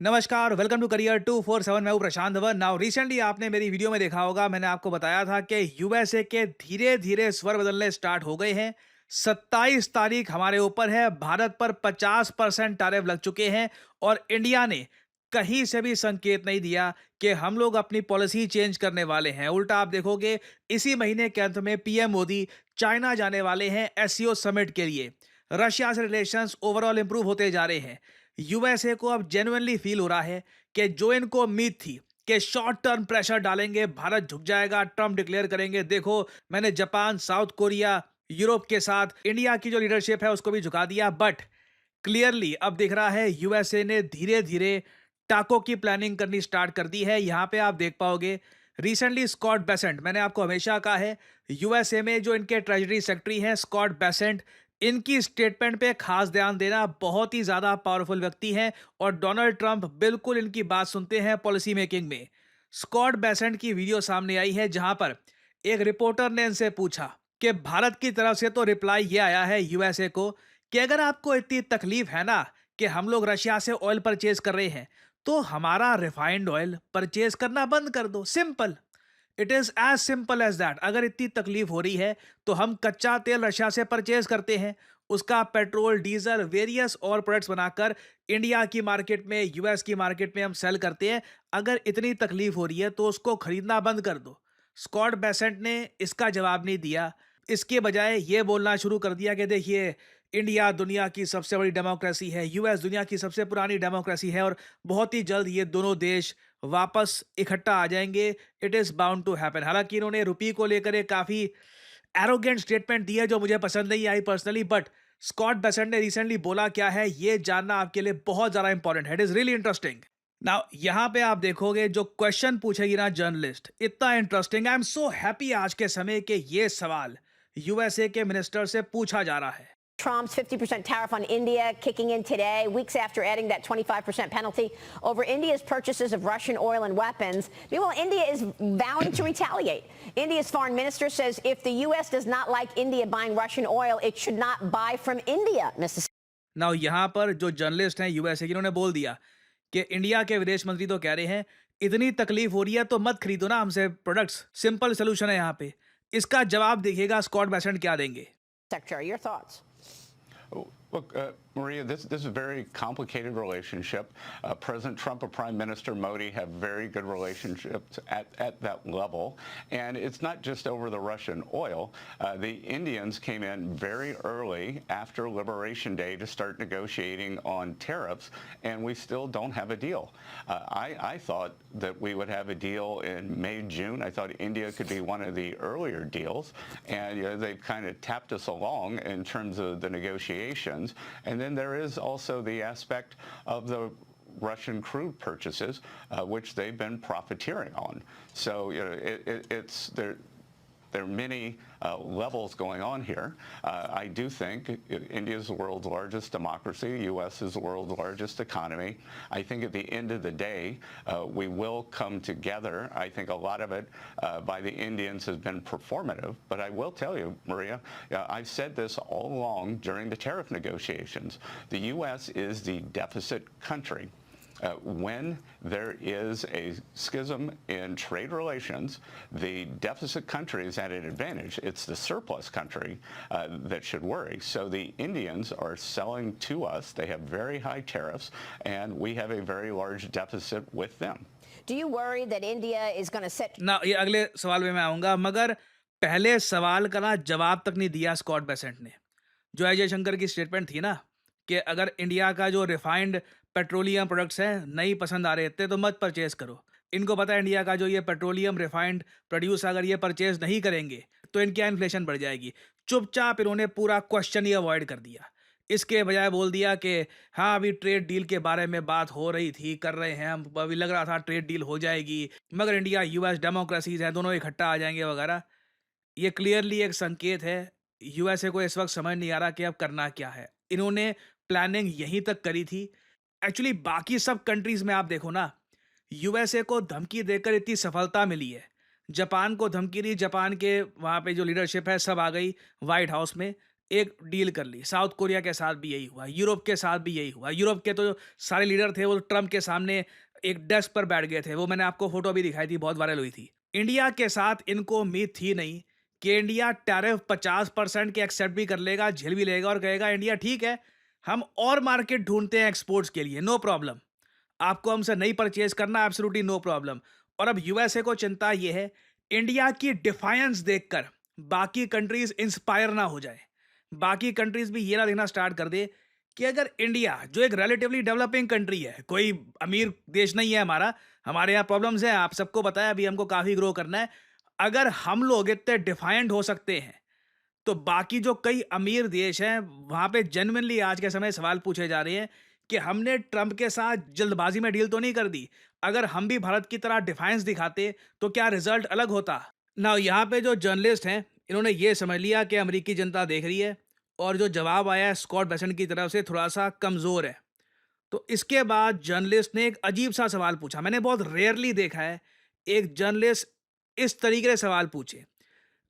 नमस्कार, welcome to career 247। मैं हूं प्रशांत धवन। नाउ रिसेंटली आपने मेरी वीडियो में देखा होगा, मैंने आपको बताया था कि यूएसए के धीरे धीरे स्वर बदलने स्टार्ट हो गए हैं। 27 तारीख हमारे ऊपर है, भारत पर 50% टैरिफ लग चुके हैं और इंडिया ने कहीं से भी संकेत नहीं दिया कि हम लोग अपनी पॉलिसी चेंज करने वाले हैं। उल्टा आप देखोगे, इसी महीने के अंत में पीएम मोदी चाइना जाने वाले हैं एससीओ समिट के लिए। रशिया से रिलेशंस ओवरऑल इंप्रूव होते जा रहे हैं। यूएसए को अब जेन्युइनली फील हो रहा है कि जो इनको उम्मीद थी कि शॉर्ट टर्म प्रेशर डालेंगे, भारत झुक जाएगा, ट्रम्प डिक्लेयर करेंगे, देखो मैंने जापान, साउथ कोरिया, यूरोप के साथ इंडिया की जो लीडरशिप है उसको भी झुका दिया। बट क्लियरली अब दिख रहा है यूएसए ने धीरे धीरे टाको की प्लानिंग करनी स्टार्ट कर दी है। यहां पे आप देख पाओगे, रिसेंटली स्कॉट बेसेंट, मैंने आपको हमेशा कहा है यूएसए में जो इनके ट्रेजरी सेक्रेटरी हैं स्कॉट बेसेंट, इनकी स्टेटमेंट पे खास ध्यान देना। बहुत ही ज्यादा पावरफुल व्यक्ति हैं और डोनाल्ड ट्रंप बिल्कुल इनकी बात सुनते हैं पॉलिसी मेकिंग में। स्कॉट बेसेंट की वीडियो सामने आई है जहां पर एक रिपोर्टर ने इनसे पूछा कि भारत की तरफ से तो रिप्लाई ये आया है यूएसए को कि अगर आपको इतनी तकलीफ है ना कि हम लोग रशिया से ऑयल परचेज कर रहे हैं, तो हमारा रिफाइंड ऑयल परचेज करना बंद कर दो। Simple, it is as simple as that. अगर इतनी तकलीफ हो रही है तो हम कच्चा तेल रशिया से परचेज करते हैं, उसका पेट्रोल, डीजल, वेरियस और प्रोडक्ट्स बनाकर इंडिया की मार्केट में, यूएस की मार्केट में हम सेल करते हैं। अगर इतनी तकलीफ हो रही है तो उसको खरीदना बंद कर दो। स्कॉट बेसेंट ने इसका जवाब नहीं दिया, इसके बजाय ये बोलना शुरू कर दिया कि देखिए, इंडिया दुनिया की सबसे बड़ी डेमोक्रेसी है, यूएस दुनिया की सबसे पुरानी डेमोक्रेसी है और बहुत ही जल्द ये दोनों देश वापस इकट्ठा आ जाएंगे। It is bound to happen. हालांकि इन्होंने रुपी को लेकर एक काफी एरोगेंट स्टेटमेंट दी है जो मुझे पसंद नहीं आई पर्सनली। बट स्कॉट बेसेंट ने रिसेंटली बोला क्या है, ये जानना आपके लिए बहुत ज्यादा इंपॉर्टेंट है। It is really interesting. Now यहां पे आप देखोगे जो क्वेश्चन पूछेगी ना जर्नलिस्ट, इतना interesting. I am so happy आज के समय के ये सवाल यूएसए के मिनिस्टर से पूछा जा रहा है। Trump's 50% tariff on India kicking in today, weeks after adding that 25% penalty over India's purchases of Russian oil and weapons. Meanwhile, India is vowing to retaliate. India's foreign minister says if the U.S. does not like India buying Russian oil, it should not buy from India, Mrs. Now यहाँ पर जो journalist हैं USA के, उन्होंने बोल दिया कि India के विदेश मंत्री तो कह रहे हैं इतनी तकलीफ हो रही है तो मत खरीदो ना हमसे प्रोडक्ट्स, सिंपल सोल्यूशन है यहाँ पे। इसका जवाब देखिएगा स्कॉट बेसेंट क्या देंगे। Secretary. Your thoughts? Look, Maria, this is a very complicated relationship. President Trump and Prime Minister Modi have very good relationships at that level. And it's not just over the Russian oil. The Indians came in very early after Liberation Day to start negotiating on tariffs, and we still don't have a deal. I thought that we would have a deal in May, June. I thought India could be one of the earlier deals. And they've kind of tapped us along in terms of the negotiations. And then there is also the aspect of the Russian crude purchases, which they've been profiteering on. So it's there. There are many levels going on here. I do think India is the world's largest democracy. The U.S. is the world's largest economy. I think at the end of the day, we will come together. I think a lot of it by the Indians has been performative. But I will tell you, Maria, I've said this all along during the tariff negotiations. The U.S. is the deficit country. When there is a schism in trade relations, the deficit country is at an advantage. It's the surplus country that should worry. So the Indians are selling to us. They have very high tariffs, and we have a very large deficit with them. Do you worry that India is going to set? ना ये अगले सवाल में मैं आऊंगा, मगर पहले सवाल का ना जवाब तक नहीं दिया स्कॉट बेसेंट ने। जो अजय शंकर की स्टेटमेंट थी ना कि अगर इंडिया का जो रिफाइंड पेट्रोलियम प्रोडक्ट्स हैं नहीं पसंद आ रहे थे तो मत परचेज करो। इनको पता है इंडिया का जो ये पेट्रोलियम रिफाइंड प्रोड्यूस अगर ये परचेज नहीं करेंगे तो इनकी इन्फ्लेशन बढ़ जाएगी। चुपचाप इन्होंने पूरा क्वेश्चन ही अवॉइड कर दिया। इसके बजाय बोल दिया कि हाँ, अभी ट्रेड डील के बारे में बात हो रही थी, कर रहे हैं हम, अभी लग रहा था ट्रेड डील हो जाएगी, मगर इंडिया यूएस डेमोक्रेसीज हैं, दोनों इकट्ठा आ जाएंगे वगैरह। ये क्लियरली एक संकेत है, यूएसए को इस वक्त समझ नहीं आ रहा कि अब करना क्या है। इन्होंने प्लानिंग यहीं तक करी थी। एक्चुअली बाकी सब कंट्रीज में आप देखो ना, यूएसए को धमकी देकर इतनी सफलता मिली है। जापान को धमकी दी, जापान के वहाँ पे जो लीडरशिप है सब आ गई व्हाइट हाउस में। एक डील कर ली। साउथ कोरिया के साथ भी यही हुआ, यूरोप के साथ भी यही हुआ। यूरोप के तो सारे लीडर थे वो ट्रम्प के सामने एक डेस्क पर बैठ गए थे। वो मैंने आपको फोटो भी दिखाई थी, बहुत वायरल हुई थी। इंडिया के साथ इनको उम्मीद थी नहीं कि इंडिया टैरिफ 50% के एक्सेप्ट भी कर लेगा, झेल भी लेगा और कहेगा इंडिया ठीक है, हम और मार्केट ढूंढते हैं एक्सपोर्ट्स के लिए, नो प्रॉब्लम। आपको हमसे नहीं परचेज करना, एब्सोल्युटली नो प्रॉब्लम। और अब यूएसए को चिंता ये है इंडिया की डिफायंस देखकर बाकी कंट्रीज इंस्पायर ना हो जाए, बाकी कंट्रीज भी ये ना देखना स्टार्ट कर दे कि अगर इंडिया जो एक रिलेटिवली डेवलपिंग कंट्री है, कोई अमीर देश नहीं है हमारा, हमारे यहाँ प्रॉब्लम्स हैं, आप सबको पता है, अभी हमको काफी ग्रो करना है। अगर हम लोग इतने डिफाइंड हो सकते हैं तो बाकी जो कई अमीर देश हैं वहां पे जेन्युइनली आज के समय सवाल पूछे जा रहे हैं कि हमने ट्रंप के साथ जल्दबाजी में डील तो नहीं कर दी। अगर हम भी भारत की तरह डिफाइंस दिखाते तो क्या रिजल्ट अलग होता। ना यहाँ पे जो जर्नलिस्ट हैं इन्होंने ये समझ लिया कि अमेरिकी जनता देख रही है और जो जवाब आया है स्कॉट बेसेंट की तरफ से थोड़ा सा कमज़ोर है। तो इसके बाद जर्नलिस्ट ने एक अजीब सा सवाल पूछा। मैंने बहुत रेयरली देखा है एक जर्नलिस्ट इस तरीके से सवाल पूछे।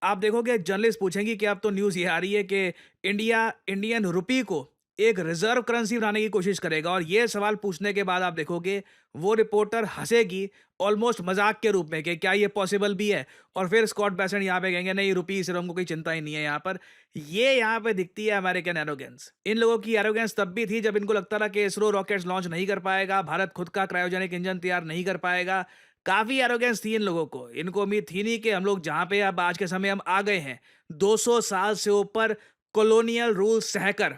आप देखोगे जर्नलिस्ट पूछेंगी कि अब तो न्यूज़ ये आ रही है कि इंडिया इंडियन रुपी को एक रिजर्व करेंसी बनाने की कोशिश करेगा, और ये सवाल पूछने के बाद आप देखोगे वो रिपोर्टर हंसेगी ऑलमोस्ट मजाक के रूप में कि क्या ये पॉसिबल भी है। और फिर स्कॉट बेसेंट यहाँ पे कहेंगे नहीं रुपी सिर्फ हमको कोई चिंता ही नहीं है यहाँ पर। ये यहाँ पे दिखती है अमेरिकन एरोगेंस। इन लोगों की एरोगेंस तब भी थी जब इनको लगता था कि इसरो रॉकेट्स लॉन्च नहीं कर पाएगा, भारत खुद का क्रायोजेनिक इंजन तैयार नहीं कर पाएगा। काफी एरोगेंस थी इन लोगों को। इनको उम्मीद थी नहीं कि हम लोग जहां पे अब आज के समय हम आ गए हैं 200 साल से ऊपर कॉलोनियल रूल सहकर,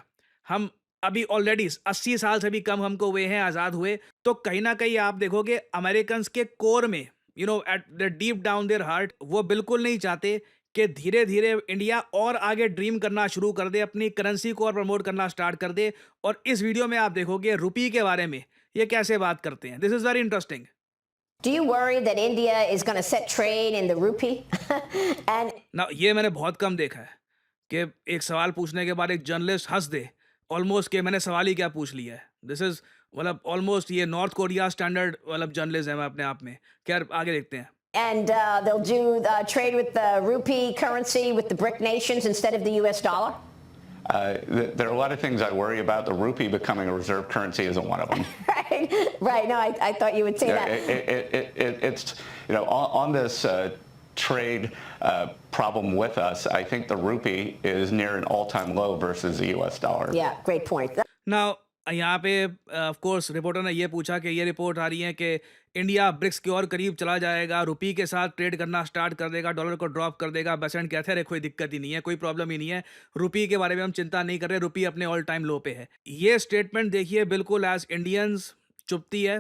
हम अभी ऑलरेडी 80 साल से भी कम हमको हुए हैं आजाद हुए। तो कहीं ना कहीं आप देखोगे अमेरिकन के कोर में at the deep down their heart वो बिल्कुल नहीं चाहते कि धीरे धीरे इंडिया और आगे ड्रीम करना शुरू कर दे, अपनी करेंसी को और प्रमोट करना स्टार्ट कर दे। और इस वीडियो में आप देखोगे रुपी के बारे में ये कैसे बात करते हैं। This is very interesting. Do you worry that India is going to set trade in the rupee? And ना ये मैंने बहुत कम देखा है कि एक सवाल पूछने के बाद एक जर्नलिस्ट हंस दे ऑलमोस्ट कि मैंने सवाल ही क्या पूछ लिया है। दिस इज मतलब ऑलमोस्ट ये नॉर्थ कोरिया स्टैंडर्ड मतलब जर्नलिज्म है अपने आप में। खैर आगे देखते हैं। they'll do trade with the rupee currency with the BRIC nations instead of the U.S. dollar. There are a lot of things I worry about. The rupee becoming a reserve currency isn't one of them. Right, right. No, I thought you would say that. It's on this trade problem with us. I think the rupee is near an all-time low versus the U.S. dollar. Yeah, great point. Now यहाँ पे of course reporter ने ये पूछा कि ये report आ रही है कि इंडिया ब्रिक्स के और करीब चला जाएगा, रुपी के साथ ट्रेड करना स्टार्ट कर देगा, डॉलर को ड्रॉप कर देगा। बेसेंट कहते हैं कोई दिक्कत ही नहीं है, कोई प्रॉब्लम ही नहीं है, रुपी के बारे में हम चिंता नहीं कर रहे, रुपी अपने ऑल टाइम लो पे है। ये स्टेटमेंट देखिए बिल्कुल एज इंडियंस चुभती है।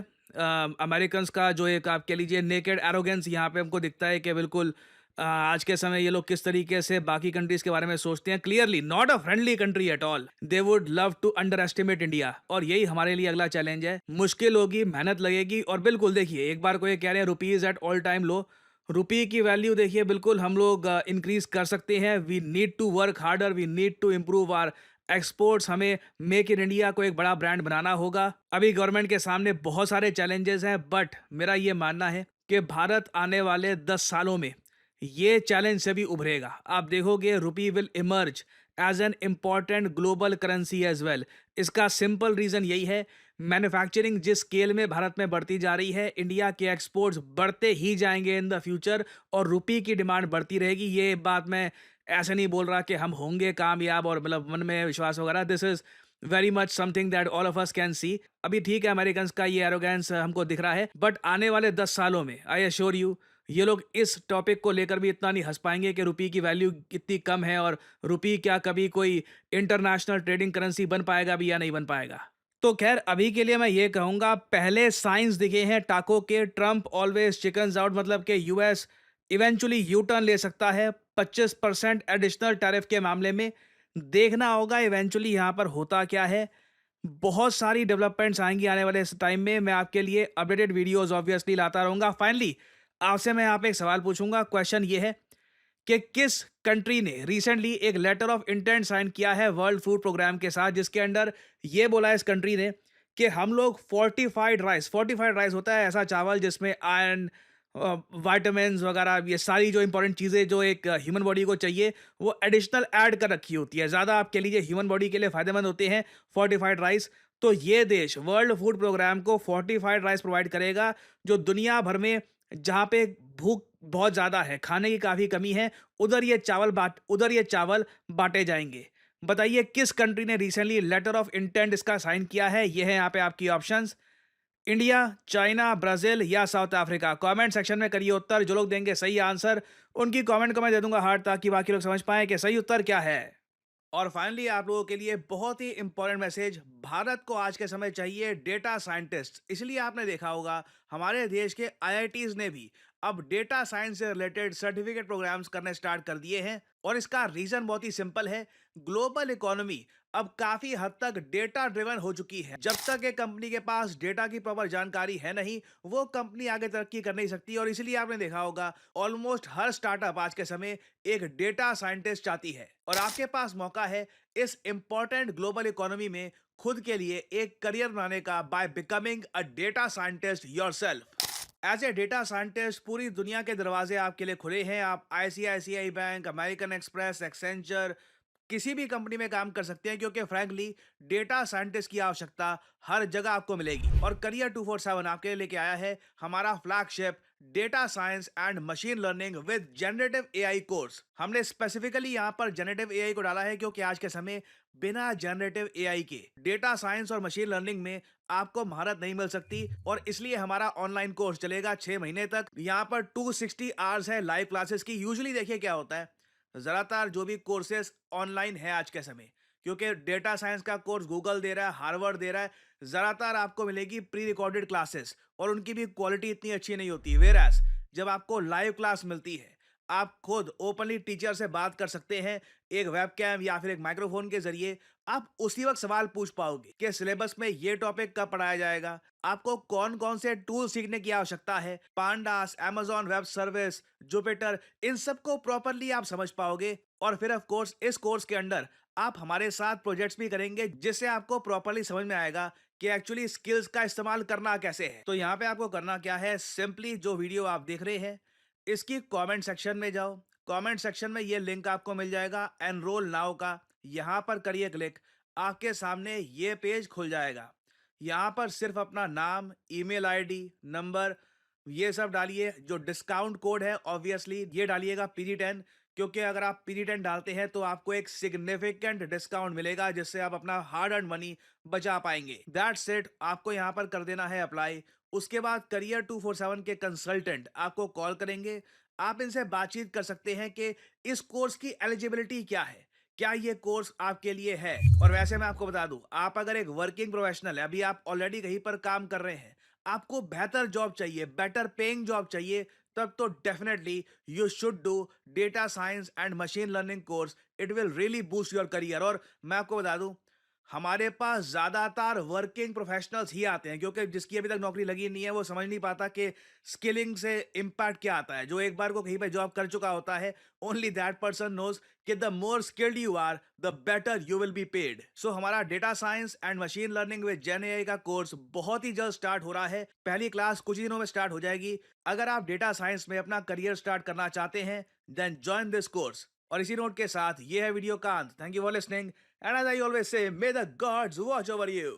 अमेरिकन का जो एक आप कह लीजिए नेकेड एरोगेंस यहाँ पे हमको दिखता है कि बिल्कुल आज के समय ये लोग किस तरीके से बाकी कंट्रीज के बारे में सोचते हैं। Clearly not a friendly country at all. They would love to underestimate India, और यही हमारे लिए अगला चैलेंज है। मुश्किल होगी, मेहनत लगेगी, और बिल्कुल देखिए एक बार को ये कह रहे हैं रुपीज एट ऑल टाइम लो, रुपी की वैल्यू देखिए बिल्कुल हम लोग इंक्रीज कर सकते हैं। We need to work harder, we need to improve our exports. हमें मेक इन इंडिया को एक बड़ा ब्रांड बनाना होगा। अभी गवर्नमेंट के सामने बहुत सारे चैलेंजेस हैं, बट मेरा ये मानना है कि भारत आने वाले 10 सालों में ये चैलेंज से भी उभरेगा। आप देखोगे rupee will emerge as an important global currency as well. इसका सिंपल रीज़न यही है, मैन्युफैक्चरिंग जिस स्केल में भारत में बढ़ती जा रही है, इंडिया के एक्सपोर्ट्स बढ़ते ही जाएंगे इन द फ्यूचर, और रुपी की डिमांड बढ़ती रहेगी। ये बात मैं ऐसे नहीं बोल रहा कि हम होंगे कामयाब और मतलब मन में विश्वास वगैरह। This is very much something that all of us can see. अभी ठीक है अमेरिकन का ये एरोगेंस हमको दिख रहा है, बट आने वाले 10 सालों में आई एश्योर यू ये लोग इस टॉपिक को लेकर भी इतना नहीं हंस पाएंगे कि रुपी की वैल्यू कितनी कम है और रुपी क्या कभी कोई इंटरनेशनल ट्रेडिंग करेंसी बन पाएगा भी या नहीं बन पाएगा। तो खैर अभी के लिए मैं ये कहूँगा पहले साइंस दिखे हैं टाको के। ट्रंप ऑलवेज चिकन्स आउट, मतलब कि यूएस इवेंचुअली यू टर्न ले सकता है 25% एडिशनल टैरिफ के मामले में। देखना होगा इवेंचुअली यहाँ पर होता क्या है। बहुत सारी डेवलपमेंट्स आएंगी आने वाले इस टाइम में। मैं आपके लिए अपडेटेड वीडियोस ऑब्वियसली लाता रहूँगा। फाइनली आपसे मैं यहाँ पे एक सवाल पूछूंगा। क्वेश्चन ये है कि किस कंट्री ने रिसेंटली एक लेटर ऑफ इंटेंट साइन किया है वर्ल्ड फूड प्रोग्राम के साथ, जिसके अंदर ये बोला है इस कंट्री ने कि हम लोग फोर्टिफाइड राइस होता है ऐसा चावल जिसमें आयरन, विटामिन्स वगैरह, ये सारी जो इंपॉर्टेंट चीज़ें जो एक ह्यूमन बॉडी को चाहिए, वो एडिशनल ऐड कर रखी होती है। ज़्यादा आप कह लीजिए ह्यूमन बॉडी के लिए फ़ायदेमंद होते हैं फोर्टिफाइड राइस। तो ये देश वर्ल्ड फूड प्रोग्राम को फोर्टिफाइड राइस प्रोवाइड करेगा, जो दुनिया भर में जहाँ पे भूख बहुत ज़्यादा है, खाने की काफ़ी कमी है, उधर ये चावल बाँटे जाएँगे। बताइए किस कंट्री ने रिसेंटली लेटर ऑफ इंटेंट इसका साइन किया है? ये है यहाँ पे आपकी ऑप्शंस। इंडिया, चाइना, ब्राजील या साउथ अफ्रीका। कमेंट सेक्शन में करिए उत्तर। जो लोग देंगे सही आंसर, उनकी कमेंट को मैं दे दूंगा हार्ट, ताकि बाकी लोग समझ पाएं कि सही उत्तर क्या है। और फाइनली आप लोगों के लिए बहुत ही इंपॉर्टेंट मैसेज। भारत को आज के समय चाहिए डेटा साइंटिस्ट। इसलिए आपने देखा होगा हमारे देश के आईआईटीज ने भी अब डेटा साइंस से रिलेटेड सर्टिफिकेट प्रोग्राम्स करने स्टार्ट कर दिए हैं। और इसका रीजन बहुत ही सिंपल है। ग्लोबल इकोनॉमी अब काफी हद तक डेटा ड्रिवन हो चुकी है। जब तक एक कंपनी के पास डेटा की प्रॉपर जानकारी है नहीं, वो कंपनी आगे तरक्की कर नहीं सकती। और इसलिए आपने देखा होगा ऑलमोस्ट हर स्टार्टअप आज के समय एक डेटा साइंटिस्ट चाहती है। और आपके पास मौका है इस इंपॉर्टेंट ग्लोबल इकोनॉमी में खुद के लिए एक करियर बनाने का, by becoming a data scientist yourself. As a data scientist पूरी दुनिया के दरवाजे आपके लिए खुले हैं। आप ICICI bank, American Express, Accenture, किसी भी कंपनी में काम कर सकते हैं, क्योंकि फ्रैंकली डेटा साइंटिस्ट की आवश्यकता हर जगह आपको मिलेगी। और करियर 247 आपके लिए लेके आया है हमारा flagship data science and machine learning with generative AI course. हमने स्पेसिफिकली यहाँ पर जनरेटिव एआई को डाला है, क्योंकि आज के समय बिना जनरेटिव एआई के डेटा साइंस और मशीन लर्निंग में आपको महारत नहीं मिल सकती। और इसलिए हमारा ऑनलाइन कोर्स चलेगा 6 महीने तक। यहाँ पर 260 आवर्स है लाइव क्लासेस की। यूजुअली देखिए क्या होता है, ज़्यादातर जो भी कोर्सेस ऑनलाइन है आज के समय, क्योंकि डेटा साइंस का कोर्स गूगल दे रहा है, हार्वर्ड दे रहा है, ज़्यादातर आपको मिलेगी प्री रिकॉर्डेड क्लासेस, और उनकी भी क्वालिटी इतनी अच्छी नहीं होती। वेयरएज़ जब आपको लाइव क्लास मिलती है, आप खुद ओपनली टीचर से बात कर सकते हैं, एक वेबकैम या फिर एक माइक्रोफोन के जरिए। आप उसी वक्त सवाल पूछ पाओगे कि सिलेबस में ये टॉपिक कब पढ़ाया जाएगा, आपको कौन कौन से टूल सीखने की आवश्यकता है, pandas, amazon web service, Jupiter, इन सब को प्रॉपरली आप समझ पाओगे। और फिर ऑफ कोर्स इस कोर्स के अंडर आप हमारे साथ प्रोजेक्ट्स भी करेंगे, जिससे आपको प्रॉपरली समझ में आएगा कि एक्चुअली स्किल्स का इस्तेमाल करना कैसे है। तो यहाँ पे आपको करना क्या है, सिंपली जो वीडियो आप देख रहे हैं इसकी कमेंट सेक्शन में जाओ। कमेंट सेक्शन में ये लिंक आपको मिल जाएगा एनरोल नाउ का। यहाँ पर करिए क्लिक, आपके सामने ये पेज खुल जाएगा। यहाँ पर सिर्फ अपना नाम, ईमेल आईडी, नंबर, ये सब डालिए। जो डिस्काउंट कोड है ऑब्वियसली ये डालिएगा PD10, क्योंकि अगर आप PD10 डालते हैं तो आपको एक सिग्निफिकेंट डिस्काउंट मिलेगा, जिससे आप अपना हार्ड अर्न मनी बचा पाएंगे। दैट्स इट, आपको यहाँ पर कर देना है अप्लाई। उसके बाद करियर 247 के कंसल्टेंट आपको कॉल करेंगे। आप इनसे बातचीत कर सकते हैं कि इस कोर्स की एलिजिबिलिटी क्या है, क्या ये कोर्स आपके लिए है। और वैसे मैं आपको बता दूं, आप अगर एक वर्किंग प्रोफेशनल है, अभी आप ऑलरेडी कहीं पर काम कर रहे हैं, आपको बेहतर जॉब चाहिए, बेटर पेइंग जॉब चाहिए, तब तो definitely you should do data science and machine learning course. It will really boost your career. और मैं आपको बता दूं, हमारे पास ज्यादातर वर्किंग प्रोफेशनल्स ही आते हैं, क्योंकि जिसकी अभी तक नौकरी लगी नहीं है वो समझ नहीं पाता कि स्किलिंग से इम्पैक्ट क्या आता है। जो एक बार को कहीं पे जॉब कर चुका होता है, ओनली दैट पर्सन नोज कि the more skilled you are the better you will be paid. So हमारा data science and machine learning with gen AI का कोर्स बहुत ही जल्द स्टार्ट हो रहा है। पहली क्लास कुछ ही दिनों में स्टार्ट हो जाएगी। अगर आप डेटा साइंस में अपना करियर स्टार्ट करना चाहते हैं, देन ज्वाइन दिस कोर्स। और इसी नोट के साथ ये है वीडियो का अंत। Thank you for listening, and as I always say, may the gods watch over you.